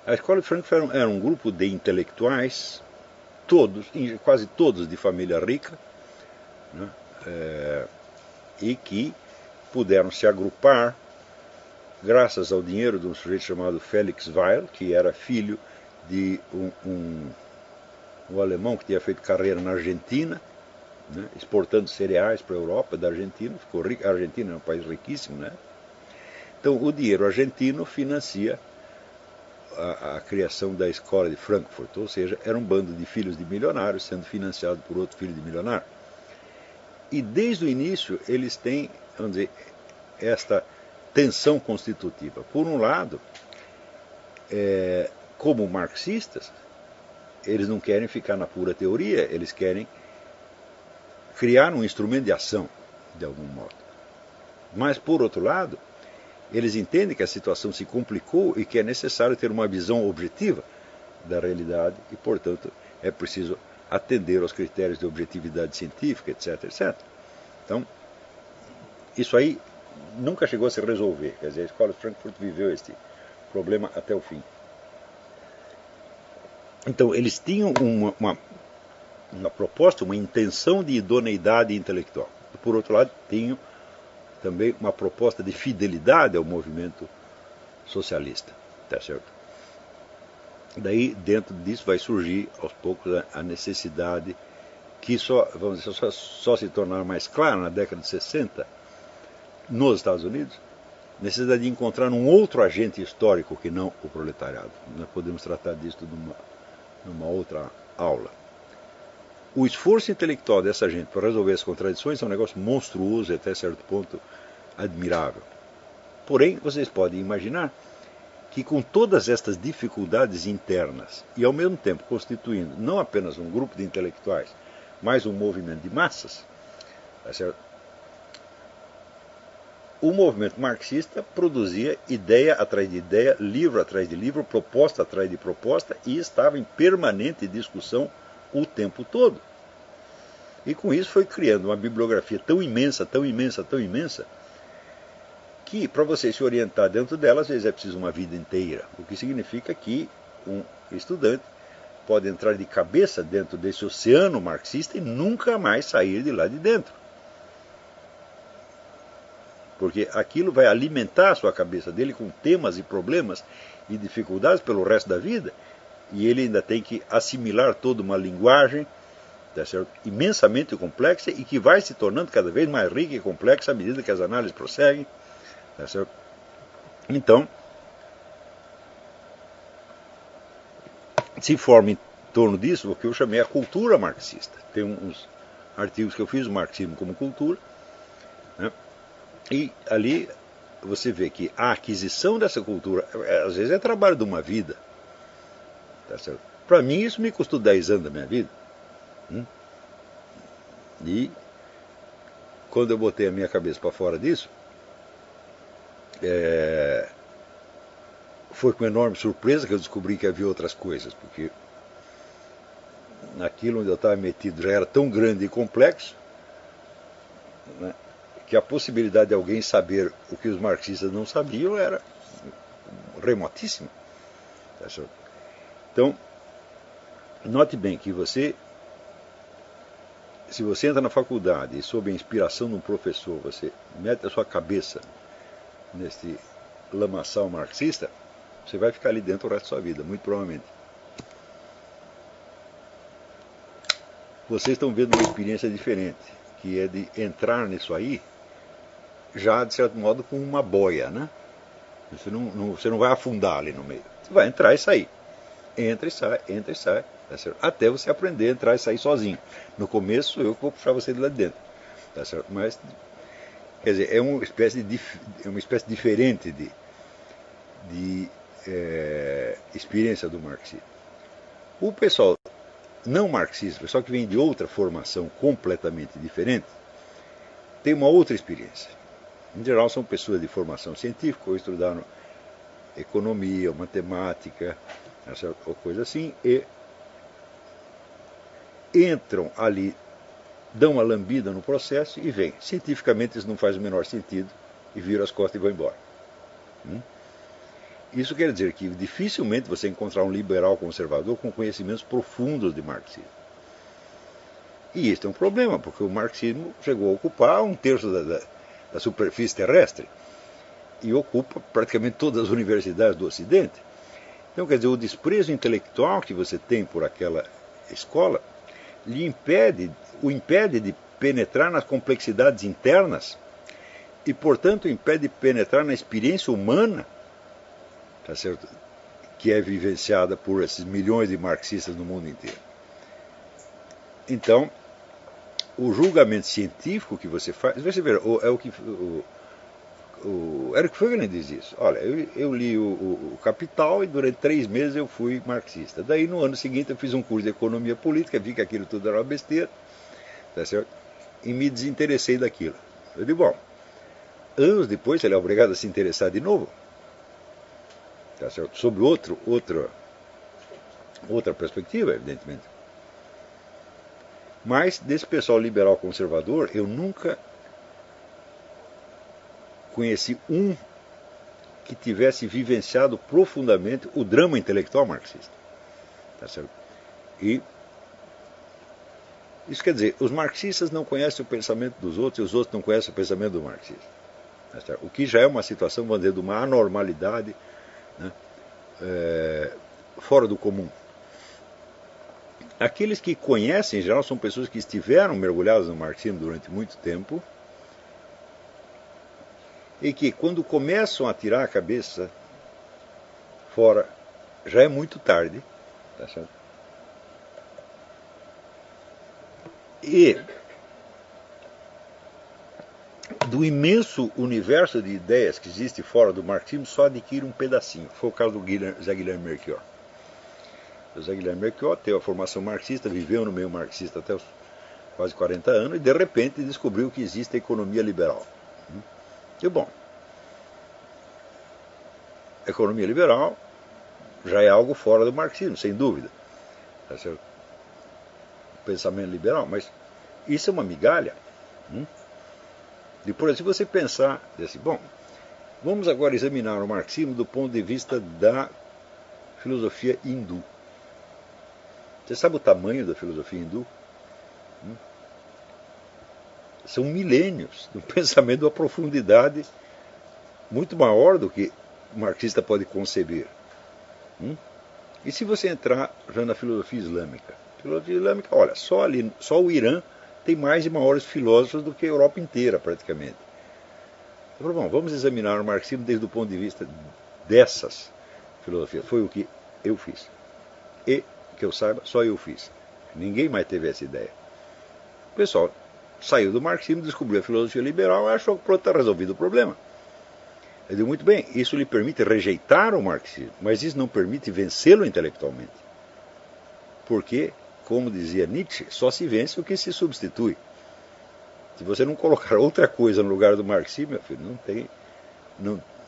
A escola de Frankfurt era um grupo de intelectuais, todos, quase todos de família rica, né, e que puderam se agrupar graças ao dinheiro de um sujeito chamado Felix Weil, que era filho de um alemão que tinha feito carreira na Argentina, né, exportando cereais para a Europa da Argentina. Ficou rico. A Argentina é um país riquíssimo, né? Então o dinheiro argentino financia a criação da escola de Frankfurt, ou seja, era um bando de filhos de milionários sendo financiado por outro filho de milionário. E desde o início eles têm, vamos dizer, esta tensão constitutiva. Por um lado, como marxistas, eles não querem ficar na pura teoria, eles querem criar um instrumento de ação, de algum modo. Mas, por outro lado, eles entendem que a situação se complicou e que é necessário ter uma visão objetiva da realidade e, portanto, é preciso atender aos critérios de objetividade científica, etc, etc. Então, isso aí nunca chegou a se resolver. Quer dizer, a escola de Frankfurt viveu este problema até o fim. Então, eles tinham uma proposta, uma intenção de idoneidade intelectual. E, por outro lado, tinham também uma proposta de fidelidade ao movimento socialista. Tá certo? Daí, dentro disso, vai surgir, aos poucos, a necessidade que vamos dizer, só se tornar mais clara na década de 60, nos Estados Unidos, necessidade de encontrar um outro agente histórico que não o proletariado. Nós podemos tratar disso numa outra aula. O esforço intelectual dessa gente para resolver as contradições é um negócio monstruoso e até certo ponto admirável. Porém, vocês podem imaginar que com todas estas dificuldades internas e ao mesmo tempo constituindo não apenas um grupo de intelectuais, mas um movimento de massas, tá certo? O movimento marxista produzia ideia atrás de ideia, livro atrás de livro, proposta atrás de proposta e estava em permanente discussão o tempo todo. E com isso foi criando uma bibliografia tão imensa, tão imensa, tão imensa, que para você se orientar dentro dela, às vezes é preciso uma vida inteira. O que significa que um estudante pode entrar de cabeça dentro desse oceano marxista e nunca mais sair de lá de dentro. Porque aquilo vai alimentar a sua cabeça dele com temas e problemas e dificuldades pelo resto da vida, e ele ainda tem que assimilar toda uma linguagem, tá certo, imensamente complexa e que vai se tornando cada vez mais rica e complexa à medida que as análises prosseguem. Tá certo? Então, se forma em torno disso o que eu chamei a cultura marxista. Tem uns artigos que eu fiz, o marxismo como cultura, né? E ali você vê que a aquisição dessa cultura, às vezes é trabalho de uma vida. Tá certo? Para mim isso me custou 10 anos da minha vida. E quando eu botei a minha cabeça para fora disso, foi com enorme surpresa que eu descobri que havia outras coisas, porque naquilo onde eu estava metido já era tão grande e complexo, né, que a possibilidade de alguém saber o que os marxistas não sabiam era remotíssima. Então, note bem que se você entra na faculdade e sob a inspiração de um professor, você mete a sua cabeça nesse lamaçal marxista, você vai ficar ali dentro o resto da sua vida, muito provavelmente. Vocês estão vendo uma experiência diferente, que é de entrar nisso aí, já de certo modo com uma boia, né? Você não vai afundar ali no meio. Você vai entrar e sair. Entra e sai, tá certo? Até você aprender a entrar e sair sozinho. No começo eu que vou puxar você de lá de dentro, tá certo? Mas, quer dizer, é uma espécie diferente de experiência do marxismo. O pessoal não marxista, o pessoal que vem de outra formação completamente diferente, tem uma outra experiência. Em geral são pessoas de formação científica ou estudaram economia, ou matemática, ou coisa assim, e entram ali, dão uma lambida no processo e vêm. Cientificamente isso não faz o menor sentido, e viram as costas e vão embora. Isso quer dizer que dificilmente você encontrar um liberal conservador com conhecimentos profundos de marxismo. E este é um problema, porque o marxismo chegou a ocupar um terço da superfície terrestre e ocupa praticamente todas as universidades do Ocidente. Então, quer dizer, o desprezo intelectual que você tem por aquela escola o impede de penetrar nas complexidades internas e, portanto, impede de penetrar na experiência humana, tá certo? Que é vivenciada por esses milhões de marxistas no mundo inteiro. Então, o julgamento científico que você faz, você vê, é o que o Eric Voegelin diz isso. Olha, eu li o Capital e durante 3 meses eu fui marxista. Daí no ano seguinte eu fiz um curso de economia política, vi que aquilo tudo era uma besteira, tá certo? E me desinteressei daquilo. Eu digo, bom, anos depois ele é obrigado a se interessar de novo, tá certo? Sobre outra perspectiva, evidentemente. Mas desse pessoal liberal conservador, eu nunca conheci um que tivesse vivenciado profundamente o drama intelectual marxista. Tá certo? E isso quer dizer, os marxistas não conhecem o pensamento dos outros e os outros não conhecem o pensamento do marxista. Tá certo? O que já é uma situação, vamos dizer, de uma anormalidade, né, fora do comum. Aqueles que conhecem, em geral, são pessoas que estiveram mergulhadas no marxismo durante muito tempo e que, quando começam a tirar a cabeça fora, já é muito tarde. Tá certo? E do imenso universo de ideias que existe fora do marxismo, só adquire um pedacinho. Foi o caso do Zé Guilherme Melchior. O Zé Guilherme Melchior teve a formação marxista, viveu no meio marxista até os quase 40 anos e de repente descobriu que existe a economia liberal. E bom, a economia liberal já é algo fora do marxismo, sem dúvida. Tá certo? O pensamento liberal, mas isso é uma migalha. Depois, se você pensar assim, bom, vamos agora examinar o marxismo do ponto de vista da filosofia hindu. Você sabe o tamanho da filosofia hindu? São milênios de um pensamento de uma profundidade muito maior do que o marxista pode conceber. E se você entrar já na filosofia islâmica? Filosofia islâmica, olha, só o Irã tem mais e maiores filósofos do que a Europa inteira, praticamente. Então, bom, vamos examinar o marxismo desde o ponto de vista dessas filosofias. Foi o que eu fiz. E, que eu saiba, só eu fiz. Ninguém mais teve essa ideia. O pessoal saiu do marxismo, descobriu a filosofia liberal e achou que pronto, está resolvido o problema. Eu digo, muito bem, isso lhe permite rejeitar o marxismo, mas isso não permite vencê-lo intelectualmente. Porque, como dizia Nietzsche, só se vence o que se substitui. Se você não colocar outra coisa no lugar do marxismo, meu filho,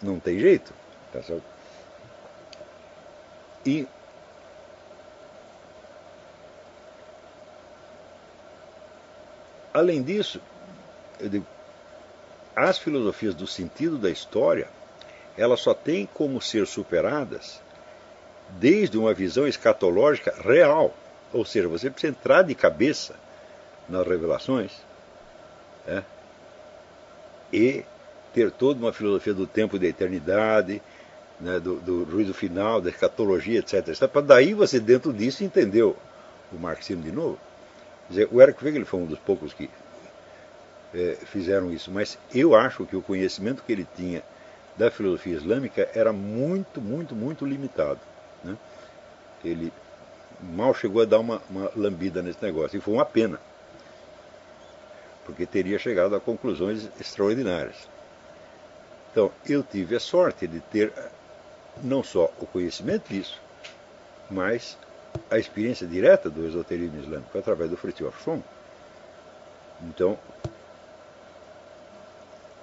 não tem jeito. Tá certo? E além disso, eu digo, as filosofias do sentido da história, elas só têm como ser superadas desde uma visão escatológica real. Ou seja, você precisa entrar de cabeça nas revelações, e ter toda uma filosofia do tempo e da eternidade, né, do juízo final, da escatologia, etc. Para daí você, dentro disso, entendeu o marxismo de novo. Quer dizer, o Eric Voegelin foi um dos poucos que fizeram isso, mas eu acho que o conhecimento que ele tinha da filosofia islâmica era muito, muito, muito limitado. Né? Ele mal chegou a dar uma lambida nesse negócio, e foi uma pena, porque teria chegado a conclusões extraordinárias. Então, eu tive a sorte de ter não só o conhecimento disso, mas a experiência direta do esoterismo islâmico através do Fritjof Schumann. Então,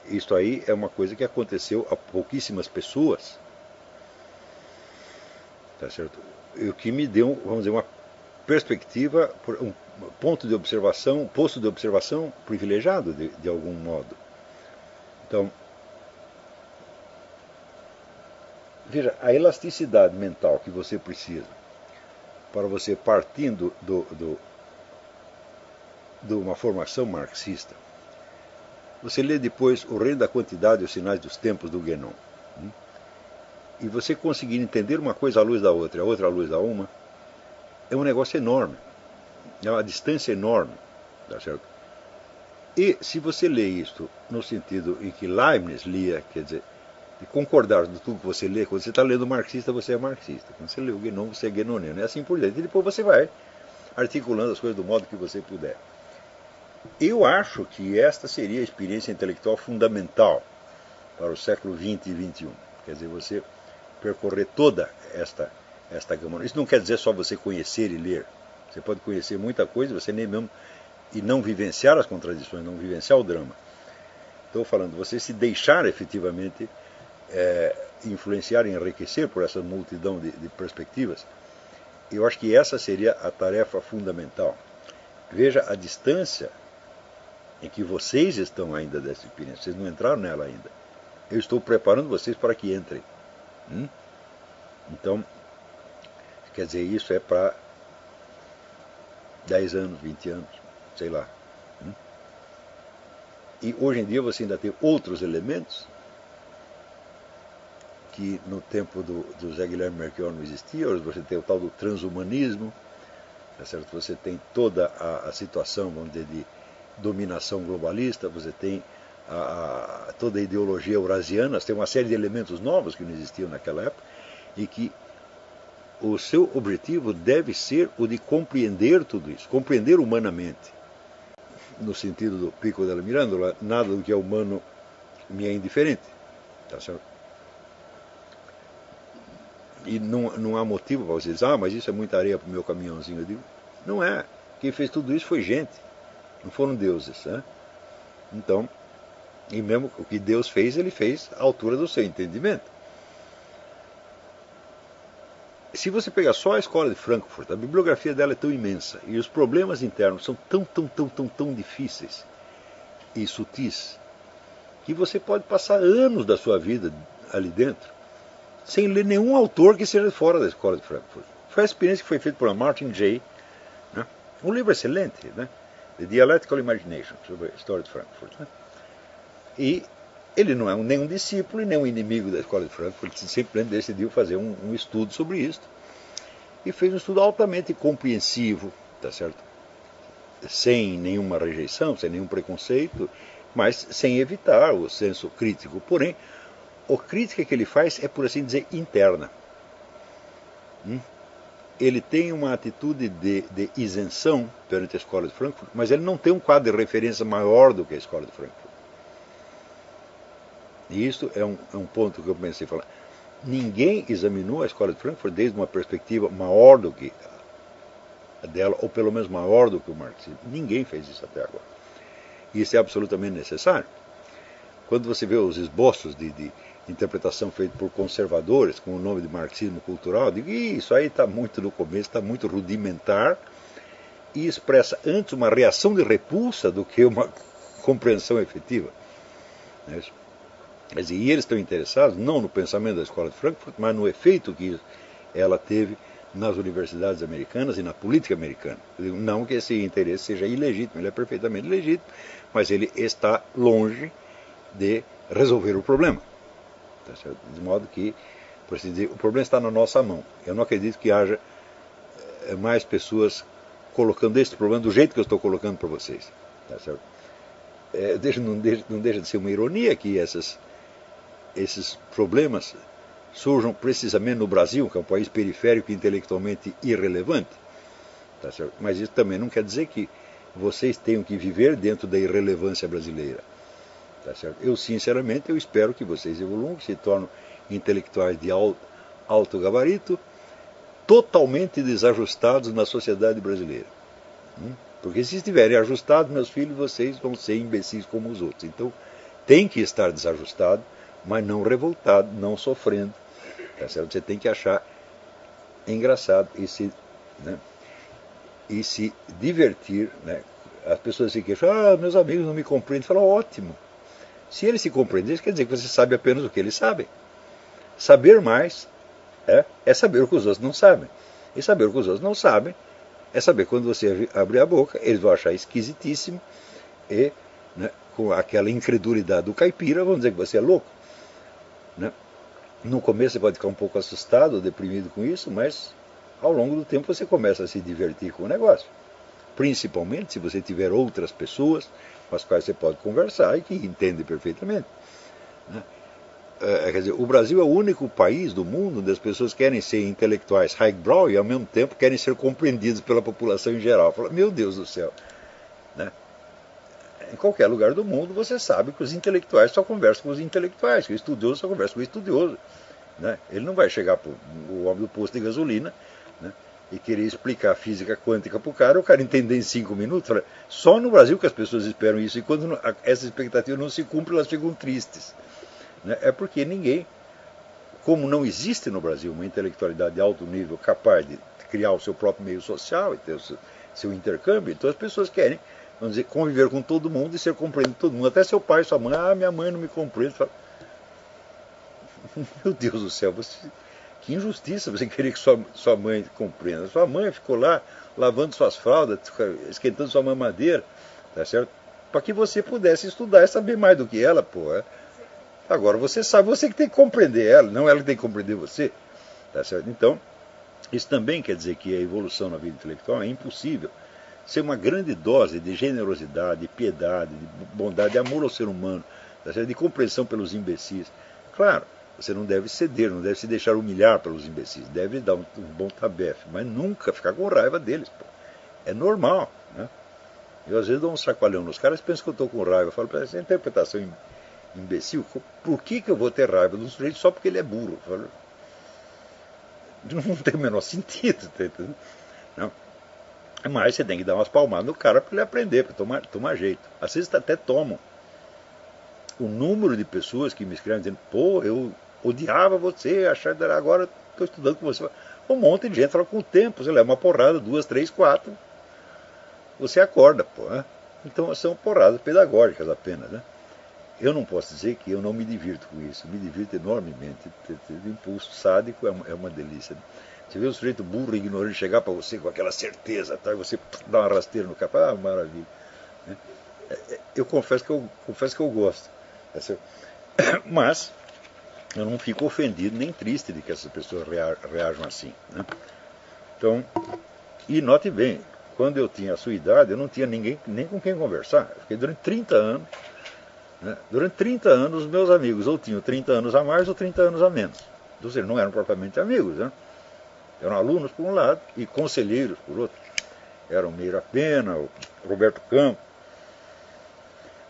isso aí é uma coisa que aconteceu a pouquíssimas pessoas, tá certo? O que me deu, vamos dizer, uma perspectiva, um ponto de observação, um posto de observação privilegiado de algum modo. Então, Veja, a elasticidade mental que você precisa para você partindo de uma formação marxista, você lê depois O Reino da Quantidade e os Sinais dos Tempos do Guénon, e você conseguir entender uma coisa à luz da outra, a outra à luz da uma, é um negócio enorme, é uma distância enorme, tá certo? E se você lê isto no sentido em que Leibniz lia, quer dizer, de concordar com tudo que você lê, quando você está lendo marxista, você é marxista, quando você lê o Guénon, você é guénoniano, e assim por diante, e depois você vai articulando as coisas do modo que você puder. Eu acho que esta seria a experiência intelectual fundamental para o século XX e XXI. Quer dizer, você percorrer toda esta gama. Isso não quer dizer só você conhecer e ler. Você pode conhecer muita coisa, você nem mesmo e não vivenciar as contradições, não vivenciar o drama. Estou falando, você se deixar efetivamente influenciar e enriquecer por essa multidão de perspectivas. Eu acho que essa seria a tarefa fundamental. Veja a distância em que vocês estão ainda dessa experiência. Vocês não entraram nela ainda. Eu estou preparando vocês para que entrem. Então, quer dizer, isso é para 10 anos, 20 anos, sei lá. E hoje em dia você ainda tem outros elementos que no tempo do Zé Guilherme Melchior não existia. Hoje você tem o tal do transhumanismo, tá certo? Você tem toda a situação, vamos dizer, de dominação globalista, você tem toda a ideologia eurasiana, você tem uma série de elementos novos que não existiam naquela época, e que o seu objetivo deve ser o de compreender tudo isso, compreender humanamente. No sentido do Pico della Mirandola, nada do que é humano me é indiferente, tá certo? E não há motivo para você dizer, mas isso é muita areia para o meu caminhãozinho. Eu digo, não é. Quem fez tudo isso foi gente, não foram deuses. Né? Então, e mesmo o que Deus fez, ele fez à altura do seu entendimento. Se você pegar só a escola de Frankfurt, a bibliografia dela é tão imensa, e os problemas internos são tão difíceis e sutis, que você pode passar anos da sua vida ali dentro, sem ler nenhum autor que seja fora da escola de Frankfurt. Foi a experiência que foi feita por Martin Jay, né? Um livro excelente, né? The Dialectical Imagination, sobre a história de Frankfurt. Né? E ele não é nenhum discípulo e nem um inimigo da escola de Frankfurt, ele simplesmente decidiu fazer um estudo sobre isso, e fez um estudo altamente compreensivo, tá certo? Sem nenhuma rejeição, sem nenhum preconceito, mas sem evitar o senso crítico. Porém, a crítica que ele faz é, por assim dizer, interna. Ele tem uma atitude de isenção perante a escola de Frankfurt, mas ele não tem um quadro de referência maior do que a escola de Frankfurt. E isso é um ponto que eu pensei em falar. Ninguém examinou a escola de Frankfurt desde uma perspectiva maior do que a dela, ou pelo menos maior do que o marxismo. Ninguém fez isso até agora. E isso é absolutamente necessário. Quando você vê os esboços de interpretação feita por conservadores com o nome de marxismo cultural, eu digo, isso aí está muito no começo, está muito rudimentar e expressa antes uma reação de repulsa do que uma compreensão efetiva. E eles estão interessados não no pensamento da escola de Frankfurt, mas no efeito que ela teve nas universidades americanas e na política americana. Não que esse interesse seja ilegítimo, ele é perfeitamente legítimo, mas ele está longe de resolver o problema. Tá certo? De modo que, por assim dizer, o problema está na nossa mão. Eu não acredito que haja mais pessoas colocando este problema do jeito que eu estou colocando para vocês. Tá certo? Não deixa de ser uma ironia que esses problemas surjam precisamente no Brasil, que é um país periférico e intelectualmente irrelevante. Tá certo? Mas isso também não quer dizer que vocês tenham que viver dentro da irrelevância brasileira. Tá certo? Eu, sinceramente, eu espero que vocês evoluam, que se tornem intelectuais de alto gabarito, totalmente desajustados na sociedade brasileira. Porque se estiverem ajustados, meus filhos, vocês vão ser imbecis como os outros. Então, tem que estar desajustado, mas não revoltado, não sofrendo. Tá certo? Você tem que achar engraçado e se divertir. Né? As pessoas se queixam, meus amigos não me compreendem. Fala, ótimo. Se eles se compreendem, quer dizer que você sabe apenas o que eles sabem. saber mais é saber o que os outros não sabem. E saber o que os outros não sabem é saber quando você abrir a boca, eles vão achar esquisitíssimo e, né, com aquela incredulidade do caipira, vão dizer que você é louco. Né? No começo você pode ficar um pouco assustado, deprimido com isso, mas ao longo do tempo você começa a se divertir com o negócio. Principalmente se você tiver outras pessoas com as quais você pode conversar e que entendem perfeitamente. Né? Quer dizer, o Brasil é o único país do mundo onde as pessoas querem ser intelectuais highbrow e ao mesmo tempo querem ser compreendidos pela população em geral. Fala, meu Deus do céu. Né? Em qualquer lugar do mundo você sabe que os intelectuais só conversam com os intelectuais, que o estudioso só conversa com o estudioso. Né? Ele não vai chegar para o homem do posto de gasolina, né, e querer explicar física quântica para o cara entender em 5 minutos. Fala, só no Brasil que as pessoas esperam isso, e quando essa expectativa não se cumpre, elas ficam tristes. Né? É porque ninguém, como não existe no Brasil uma intelectualidade de alto nível capaz de criar o seu próprio meio social e ter o seu intercâmbio, então as pessoas querem, vamos dizer, conviver com todo mundo e ser compreendido por todo mundo. Até seu pai e sua mãe, minha mãe não me compreende. Fala, meu Deus do céu, que injustiça você querer que sua mãe compreenda. Sua mãe ficou lá lavando suas fraldas, esquentando sua mamadeira, tá certo? Para que você pudesse estudar e saber mais do que ela, pô. Agora você sabe, você que tem que compreender ela, não ela que tem que compreender você, tá certo? Então, isso também quer dizer que a evolução na vida intelectual é impossível. Ser uma grande dose de generosidade, de piedade, de bondade, de amor ao ser humano, tá certo? De compreensão pelos imbecis. Claro, você não deve ceder, não deve se deixar humilhar pelos imbecis, deve dar um bom tabefe, mas nunca ficar com raiva deles, pô. É normal, né? Eu às vezes dou um sacoalhão nos caras, pensam que eu estou com raiva, eu falo para essa interpretação imbecil, por que eu vou ter raiva de um sujeito só porque ele é burro? Eu falo, não tem o menor sentido, tá entendendo? Não. Mas você tem que dar umas palmadas no cara para ele aprender, para tomar jeito. Às vezes até tomam. O número de pessoas que me escrevem dizendo, pô, eu odiava você, agora estou estudando com você. Um monte de gente fala, com o tempo, você leva uma porrada, 2, 3, 4, você acorda, pô. Né? Então são porradas pedagógicas apenas, né? Eu não posso dizer que eu não me divirto com isso, me divirto enormemente. O impulso sádico é uma delícia. Você vê o sujeito burro e ignorante chegar para você com aquela certeza, tá? E você dá uma rasteira no capa, maravilha. Eu confesso que eu gosto. Mas eu não fico ofendido nem triste de que essas pessoas reajam assim. Né? Então, e note bem, quando eu tinha a sua idade, eu não tinha ninguém nem com quem conversar. Eu fiquei durante 30 anos. Né? Durante 30 anos, os meus amigos ou tinham 30 anos a mais ou 30 anos a menos. Ou seja, não eram propriamente amigos. Né? Eram alunos por um lado e conselheiros por outro. Eram Meira Pena, o Roberto Campos,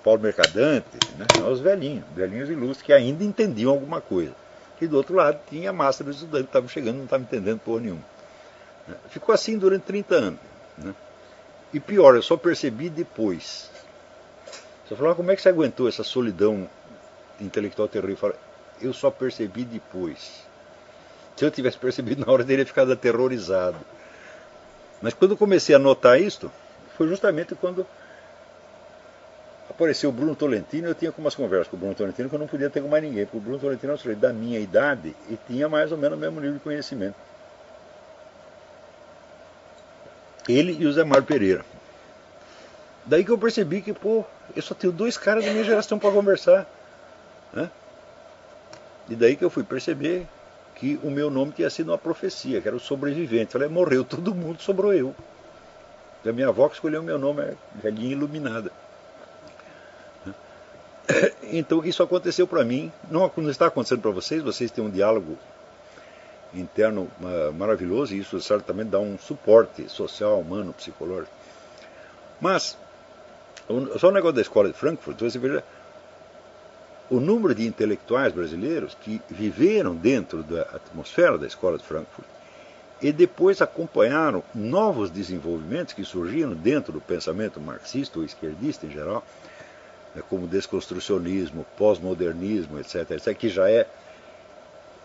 Paulo Mercadante, né? Os velhinhos ilustres que ainda entendiam alguma coisa. E do outro lado tinha a massa dos estudantes que estavam chegando e não estavam entendendo porra nenhuma. Ficou assim durante 30 anos. Né? E pior, eu só percebi depois. Você falou, como é que você aguentou essa solidão intelectual terrível? Eu só percebi depois. Se eu tivesse percebido na hora, eu teria ficado aterrorizado. Mas quando eu comecei a notar isso, foi justamente quando apareceu o Bruno Tolentino. Eu tinha umas conversas com o Bruno Tolentino que eu não podia ter com mais ninguém, porque o Bruno Tolentino é um sujeito da minha idade e tinha mais ou menos o mesmo nível de conhecimento. Ele e o Zé Mário Pereira. Daí que eu percebi que, pô, eu só tenho 2 caras da minha geração para conversar. Né? E daí que eu fui perceber que o meu nome tinha sido uma profecia, que era o sobrevivente. Eu falei, morreu todo mundo, sobrou eu. E a minha avó que escolheu o meu nome é velhinha iluminada. Então isso aconteceu para mim, não está acontecendo para vocês, vocês têm um diálogo interno maravilhoso e isso certamente dá um suporte social, humano, psicológico. Mas, só o negócio da escola de Frankfurt, você veja o número de intelectuais brasileiros que viveram dentro da atmosfera da escola de Frankfurt e depois acompanharam novos desenvolvimentos que surgiram dentro do pensamento marxista ou esquerdista em geral, como desconstrucionismo, pós-modernismo, etc., etc., que já é...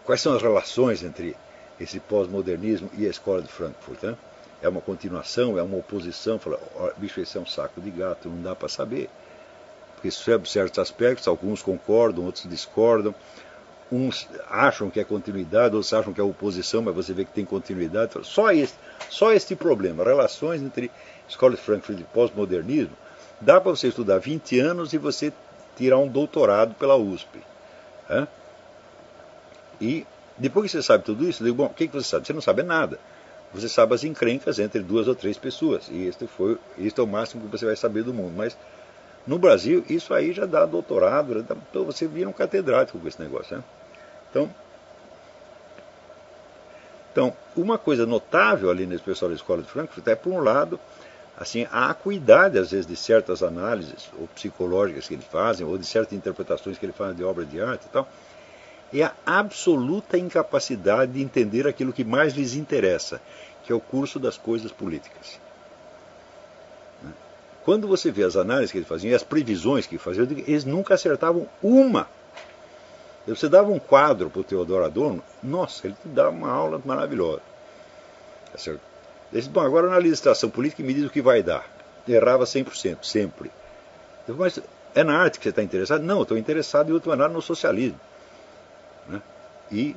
Quais são as relações entre esse pós-modernismo e a escola de Frankfurt? Né? É uma continuação, é uma oposição? Fala, bicho, esse é um saco de gato, não dá para saber. Porque sob certos aspectos, alguns concordam, outros discordam. uns acham que é continuidade, outros acham que é oposição, mas você vê que tem continuidade. Só este problema, relações entre Escola de Frankfurt e pós-modernismo, dá para você estudar 20 anos e você tirar um doutorado pela USP. Né? E depois que você sabe tudo isso, eu digo, bom, o que você sabe? Você não sabe nada. Você sabe as encrencas entre 2 ou 3 pessoas. E este é o máximo que você vai saber do mundo. Mas no Brasil, isso aí já dá doutorado, então você vira um catedrático com esse negócio. Né? Então, uma coisa notável ali nesse pessoal da Escola de Frankfurt é, por um lado, assim, a acuidade, às vezes, de certas análises ou psicológicas que eles fazem, ou de certas interpretações que eles fazem de obras de arte e tal, é a absoluta incapacidade de entender aquilo que mais lhes interessa, que é o curso das coisas políticas. Quando você vê as análises que eles faziam e as previsões que faziam, eles nunca acertavam uma. Você dava um quadro para o Theodor Adorno, nossa, ele te dava uma aula maravilhosa. Tá certo? Ele disse, bom, agora analisa a situação política e me diz o que vai dar. Errava 100%, sempre. Eu falei, mas é na arte que você está interessado? Não, eu estou interessado em última análise no socialismo. Né? E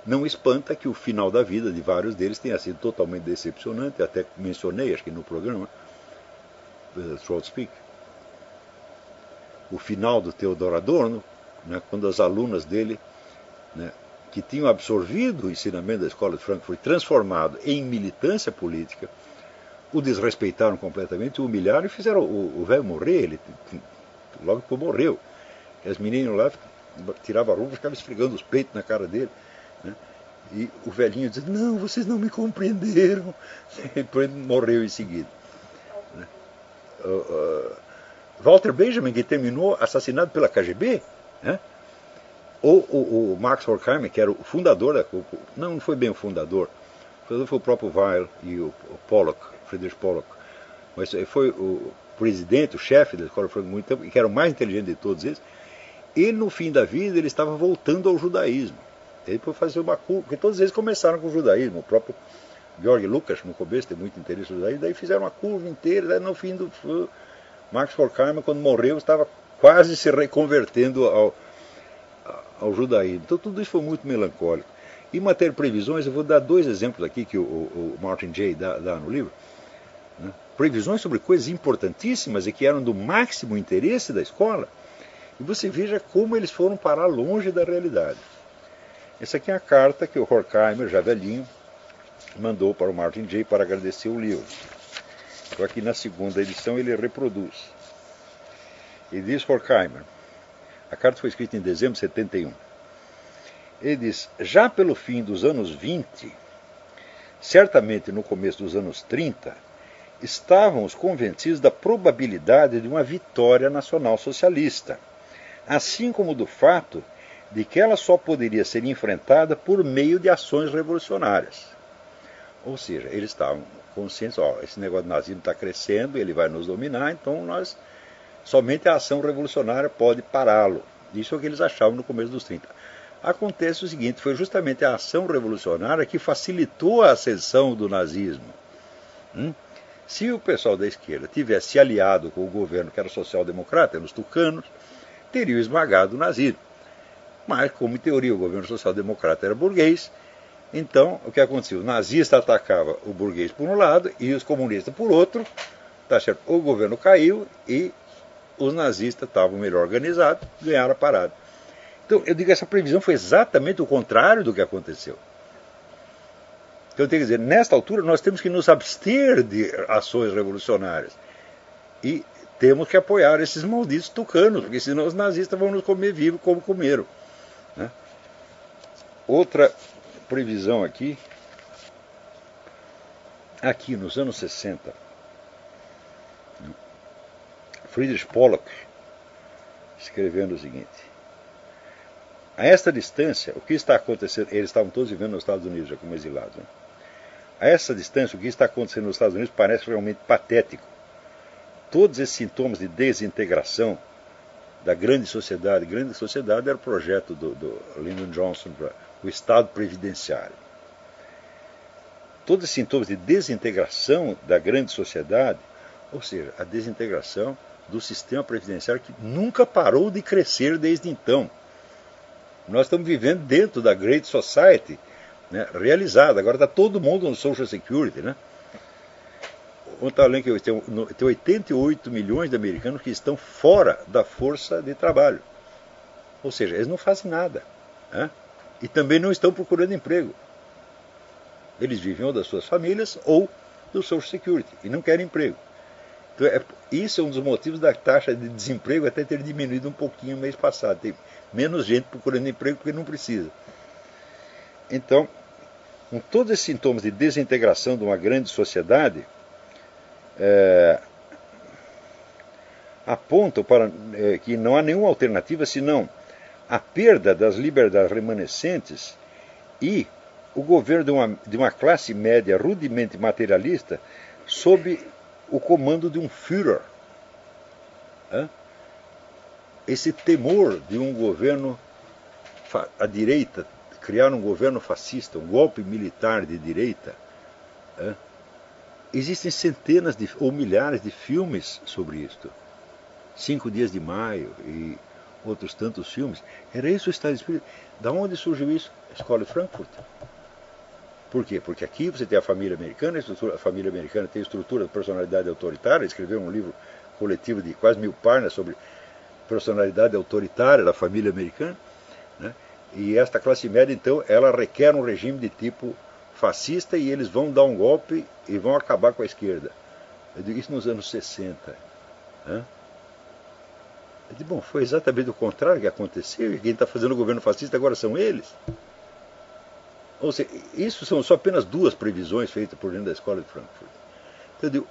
não espanta que o final da vida de vários deles tenha sido totalmente decepcionante. Eu até mencionei, acho que no programa, Throat Speak, o final do Theodor Adorno, né, quando as alunas dele, né, que tinham absorvido o ensinamento da Escola de Frankfurt, transformado em militância política, o desrespeitaram completamente, o humilharam e fizeram o velho morrer. Ele logo depois morreu. As meninas lá tiravam a roupa e ficavam esfregando os peitos na cara dele. Né? E o velhinho dizia, não, vocês não me compreenderam. E depois morreu em seguida. Né? Walter Benjamin, que terminou assassinado pela KGB, né? O Max Horkheimer, que era o fundador não foi bem o fundador foi o próprio Weil e o Pollock, Friedrich Pollock, mas foi o presidente, o chefe da escola, foi muito tempo, que era o mais inteligente de todos eles, e no fim da vida ele estava voltando ao judaísmo. Ele foi fazer uma curva, porque todos eles começaram com o judaísmo, o próprio Georg Lukács no começo tem muito interesse no judaísmo, daí fizeram uma curva inteira, daí no fim do Max Horkheimer, quando morreu, estava quase se reconvertendo ao judaísmo. Então tudo isso foi muito melancólico. Em matéria de previsões, eu vou dar 2 exemplos aqui que o Martin Jay dá no livro. Né? Previsões sobre coisas importantíssimas e que eram do máximo interesse da escola. E você veja como eles foram parar longe da realidade. Essa aqui é a carta que o Horkheimer, já velhinho, mandou para o Martin Jay para agradecer o livro. Então aqui na segunda edição ele reproduz. Ele diz, Horkheimer, a carta foi escrita em dezembro de 71. Ele diz, já pelo fim dos anos 20, certamente no começo dos anos 30, estávamos convencidos da probabilidade de uma vitória nacional socialista, assim como do fato de que ela só poderia ser enfrentada por meio de ações revolucionárias. Ou seja, eles estavam conscientes, esse negócio de nazismo está crescendo, ele vai nos dominar, então somente a ação revolucionária pode pará-lo. Isso é o que eles achavam no começo dos 30. Acontece o seguinte, foi justamente a ação revolucionária que facilitou a ascensão do nazismo. Se o pessoal da esquerda tivesse se aliado com o governo que era social-democrata, os tucanos, teriam esmagado o nazismo. Mas, como em teoria o governo social-democrata era burguês, então o que acontecia? O nazista atacava o burguês por um lado e os comunistas por outro. Tá certo? O governo caiu e os nazistas estavam melhor organizados, ganharam a parada. Então, eu digo que essa previsão foi exatamente o contrário do que aconteceu. Então, eu tenho que dizer, nesta altura, nós temos que nos abster de ações revolucionárias. E temos que apoiar esses malditos tucanos, porque senão os nazistas vão nos comer vivos como comeram. Né? Outra previsão aqui nos anos 60, Friedrich Pollock escrevendo o seguinte, a esta distância, o que está acontecendo, eles estavam todos vivendo nos Estados Unidos, já como exilados, né? A essa distância, o que está acontecendo nos Estados Unidos parece realmente patético. Todos esses sintomas de desintegração da grande sociedade era o projeto do Lyndon Johnson para o Estado Previdenciário. Todos esses sintomas de desintegração da grande sociedade, ou seja, a desintegração do sistema previdenciário que nunca parou de crescer desde então. Nós estamos vivendo dentro da Great Society, né, realizada. Agora está todo mundo no Social Security, né? Que tem 88 milhões de americanos que estão fora da força de trabalho. Ou seja, eles não fazem nada, né? E também não estão procurando emprego. Eles vivem ou das suas famílias ou do Social Security e não querem emprego. Então, isso é um dos motivos da taxa de desemprego até ter diminuído um pouquinho no mês passado. Tem menos gente procurando emprego porque não precisa. Então, com todos esses sintomas de desintegração de uma grande sociedade, apontam para que não há nenhuma alternativa senão a perda das liberdades remanescentes e o governo de uma classe média rudemente materialista sob o comando de um Führer. Esse temor de um governo à direita, criar um governo fascista, um golpe militar de direita. Existem centenas ou milhares de filmes sobre isto. 5 Dias de Maio e outros tantos filmes. Era isso o estado de espírito. Da onde surgiu isso? A Escola de Frankfurt. Por quê? Porque aqui você tem a família americana, a família americana tem a estrutura de personalidade autoritária, escreveu um livro coletivo de quase 1000 páginas sobre personalidade autoritária da família americana, né? E esta classe média, então, ela requer um regime de tipo fascista e eles vão dar um golpe e vão acabar com a esquerda. Eu digo isso nos anos 60. Né? Eu digo, bom, foi exatamente o contrário que aconteceu, e quem está fazendo o governo fascista agora são eles. Ou seja, isso são só apenas 2 previsões feitas por dentro da Escola de Frankfurt. Então, eu digo,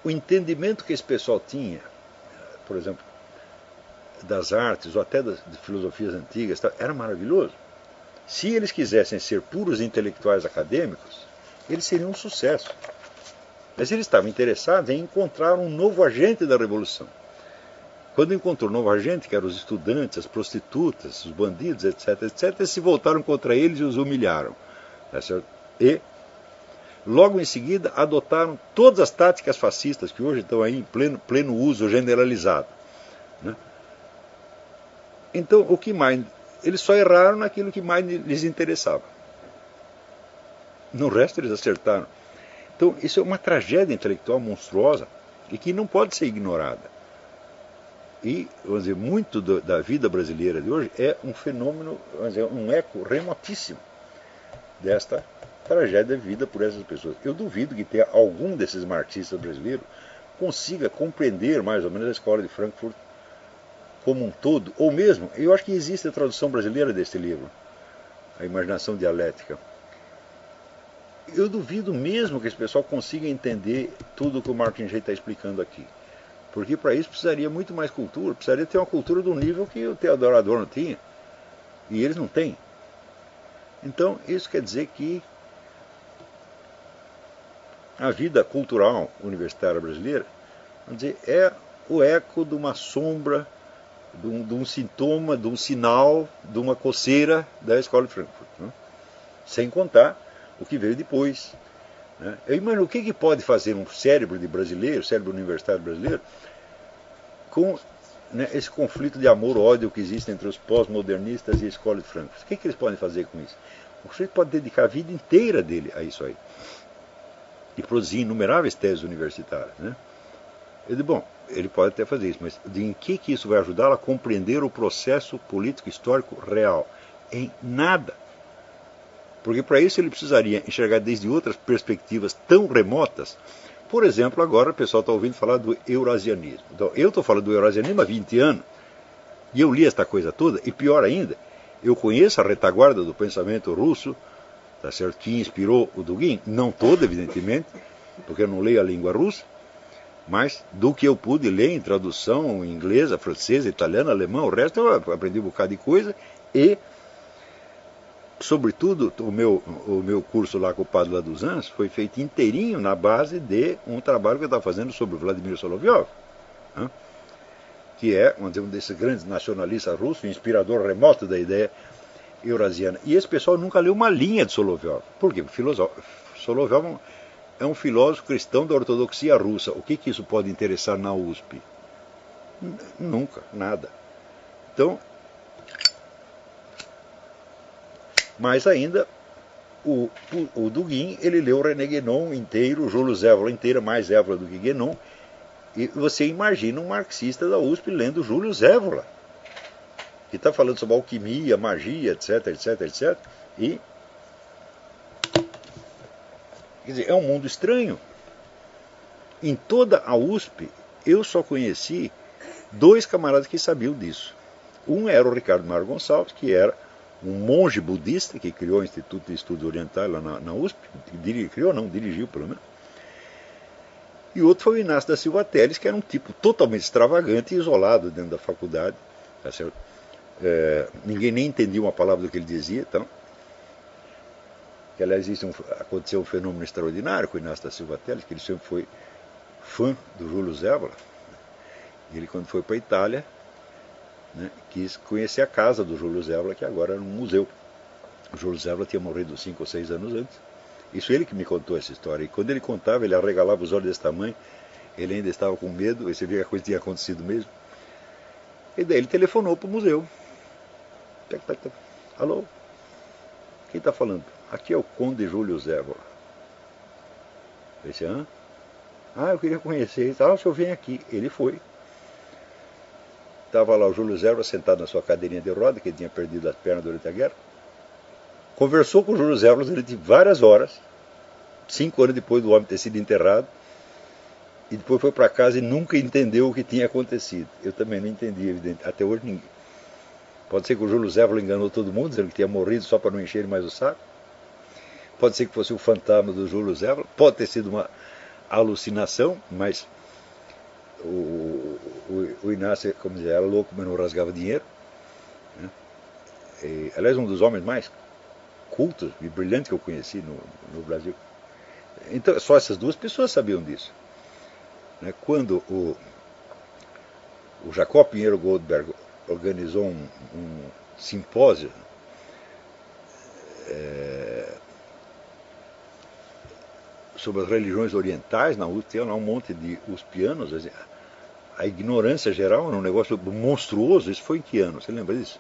o entendimento que esse pessoal tinha, por exemplo, das artes ou até de filosofias antigas, era maravilhoso. Se eles quisessem ser puros intelectuais acadêmicos, eles seriam um sucesso. Mas eles estavam interessados em encontrar um novo agente da revolução. Quando encontrou um novo agente, que eram os estudantes, as prostitutas, os bandidos, etc., eles se voltaram contra eles e os humilharam. E, logo em seguida, adotaram todas as táticas fascistas que hoje estão aí em pleno uso generalizado. Né? Então, o que mais? Eles só erraram naquilo que mais lhes interessava. No resto, eles acertaram. Então, isso é uma tragédia intelectual monstruosa e que não pode ser ignorada. E, vamos dizer, muito da vida brasileira de hoje é um fenômeno, vamos dizer, um eco remotíssimo desta tragédia vivida por essas pessoas. Eu duvido que tenha algum desses marxistas brasileiros consiga compreender mais ou menos a Escola de Frankfurt como um todo, ou mesmo, eu acho que existe a tradução brasileira deste livro, A Imaginação Dialética. Eu duvido mesmo que esse pessoal consiga entender tudo o que o Martin Jay está explicando aqui. Porque para isso precisaria muito mais cultura, precisaria ter uma cultura do nível que o Theodor Adorno tinha. E eles não têm. Então, isso quer dizer que a vida cultural universitária brasileira, vamos dizer, é o eco de uma sombra, de um sintoma, de um sinal, de uma coceira da Escola de Frankfurt. Né? Sem contar o que veio depois. Né? Eu imagino o que pode fazer um cérebro de brasileiro, cérebro universitário brasileiro, com, né, esse conflito de amor-ódio que existe entre os pós-modernistas e a Escola de Frankfurt. O que eles podem fazer com isso? O sujeito pode dedicar a vida inteira dele a isso aí. E produzir inumeráveis teses universitárias. Né? Eu digo, bom, ele pode até fazer isso, mas em que isso vai ajudá-lo a compreender o processo político-histórico real? Em nada. Porque para isso ele precisaria enxergar desde outras perspectivas tão remotas. Por exemplo, agora o pessoal está ouvindo falar do eurasianismo. Então, eu estou falando do eurasianismo há 20 anos, e eu li esta coisa toda, e pior ainda, eu conheço a retaguarda do pensamento russo, tá certo, que inspirou o Dugin, não todo, evidentemente, porque eu não leio a língua russa, mas do que eu pude ler em tradução inglesa, francesa, italiana, alemã, o resto eu aprendi um bocado de coisa, e sobretudo, o meu curso lá com o padre lá dos Anjos foi feito inteirinho na base de um trabalho que eu estava fazendo sobre o Vladimir Solovyov, né? Que é, vamos dizer, um desses grandes nacionalistas russos, inspirador remoto da ideia eurasiana. E esse pessoal nunca leu uma linha de Solovyov. Por quê? Porque Solovyov é um filósofo cristão da ortodoxia russa. O que isso pode interessar na USP? Nunca, nada. Então, Mais ainda, o Dugin, ele leu René Guénon inteiro, Julius Evola inteira, mais Evola do que Guénon, e você imagina um marxista da USP lendo Julius Evola, que está falando sobre alquimia, magia, etc, etc, etc, e, quer dizer, é um mundo estranho. Em toda a USP, eu só conheci 2 camaradas que sabiam disso. Um era o Ricardo Mário Gonçalves, que era um monge budista que criou o Instituto de Estudos Orientais lá na USP, criou não, dirigiu pelo menos. E outro foi o Inácio da Silva Teles, que era um tipo totalmente extravagante e isolado dentro da faculdade. Tá certo? Ninguém nem entendia uma palavra do que ele dizia. Então, que, aliás, aconteceu um fenômeno extraordinário com o Inácio da Silva Teles, que ele sempre foi fã do Julius Evola. E ele, quando foi para a Itália, né, quis conhecer a casa do Julius Evola, que agora era um museu. O Julius Evola tinha morrido 5 ou 6 anos antes. Isso ele que me contou essa história. E quando ele contava, ele arregalava os olhos desse tamanho. Ele ainda estava com medo, e você via que a coisa tinha acontecido mesmo. E daí ele telefonou para o museu. Alô? Quem está falando? Aqui é o Conde Julius Evola. Eu disse, hã? Ah, eu queria conhecer. Ah, o senhor vem aqui. Ele foi. Estava lá o Julius Evola sentado na sua cadeirinha de roda, que ele tinha perdido as pernas durante a guerra. Conversou com o Julius Evola durante várias horas, 5 anos depois do homem ter sido enterrado, e depois foi para casa e nunca entendeu o que tinha acontecido. Eu também não entendi, evidente. Até hoje ninguém. Pode ser que o Julius Evola enganou todo mundo, dizendo que tinha morrido só para não encher mais o saco. Pode ser que fosse o fantasma do Julius Evola. Pode ter sido uma alucinação, mas o Inácio, como dizia, era louco, mas não rasgava dinheiro. Né? E, aliás, um dos homens mais cultos e brilhantes que eu conheci no Brasil. Então, só essas 2 pessoas sabiam disso. Né? Quando o Jacob Pinheiro Goldberg organizou um simpósio sobre as religiões orientais na USP, tinha lá um monte de uspianos. A ignorância geral era um negócio monstruoso. Isso foi em que ano? Você lembra disso?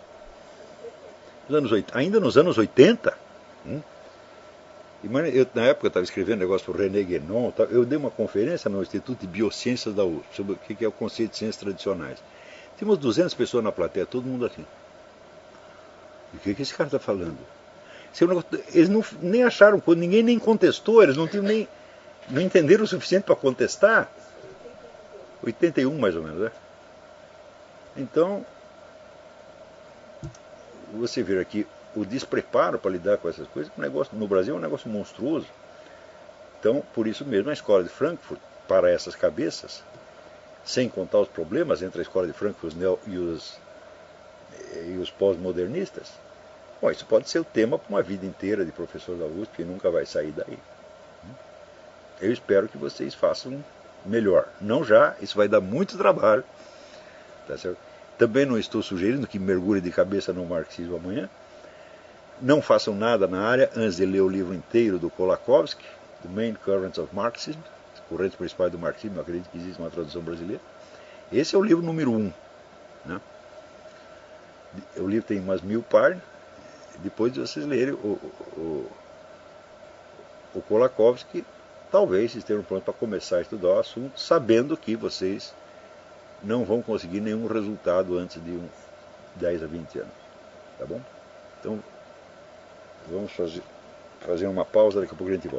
Ainda nos anos 80. Eu, na época, estava escrevendo negócio para o René Guénon. Eu dei uma conferência no Instituto de Biociências da USP sobre o que é o conceito de ciências tradicionais. Tínhamos 200 pessoas na plateia, todo mundo assim. E o que esse cara está falando? Eles nem acharam, ninguém nem contestou, eles não entenderam o suficiente para contestar. 81 mais ou menos, né? Então, você vê aqui o despreparo para lidar com essas coisas, no Brasil é um negócio monstruoso. Então, por isso mesmo, a escola de Frankfurt, para essas cabeças, sem contar os problemas entre a escola de Frankfurt e os pós-modernistas, bom, isso pode ser o tema para uma vida inteira de professor da USP e nunca vai sair daí. Eu espero que vocês façam melhor. Não já, isso vai dar muito trabalho. Tá certo? Também não estou sugerindo que mergulhe de cabeça no marxismo amanhã. Não façam nada na área antes de ler o livro inteiro do Kolakowski, The Main Currents of Marxism, as correntes principais do marxismo. Eu acredito que existe uma tradução brasileira. Esse é o livro número 1. Né? O livro tem umas 1000 páginas. Depois de vocês lerem o Kolakowski, talvez estejam prontos para começar a estudar o assunto, sabendo que vocês não vão conseguir nenhum resultado antes de 10 a 20 anos. Tá bom? Então, vamos fazer uma pausa, daqui a pouco a gente volta.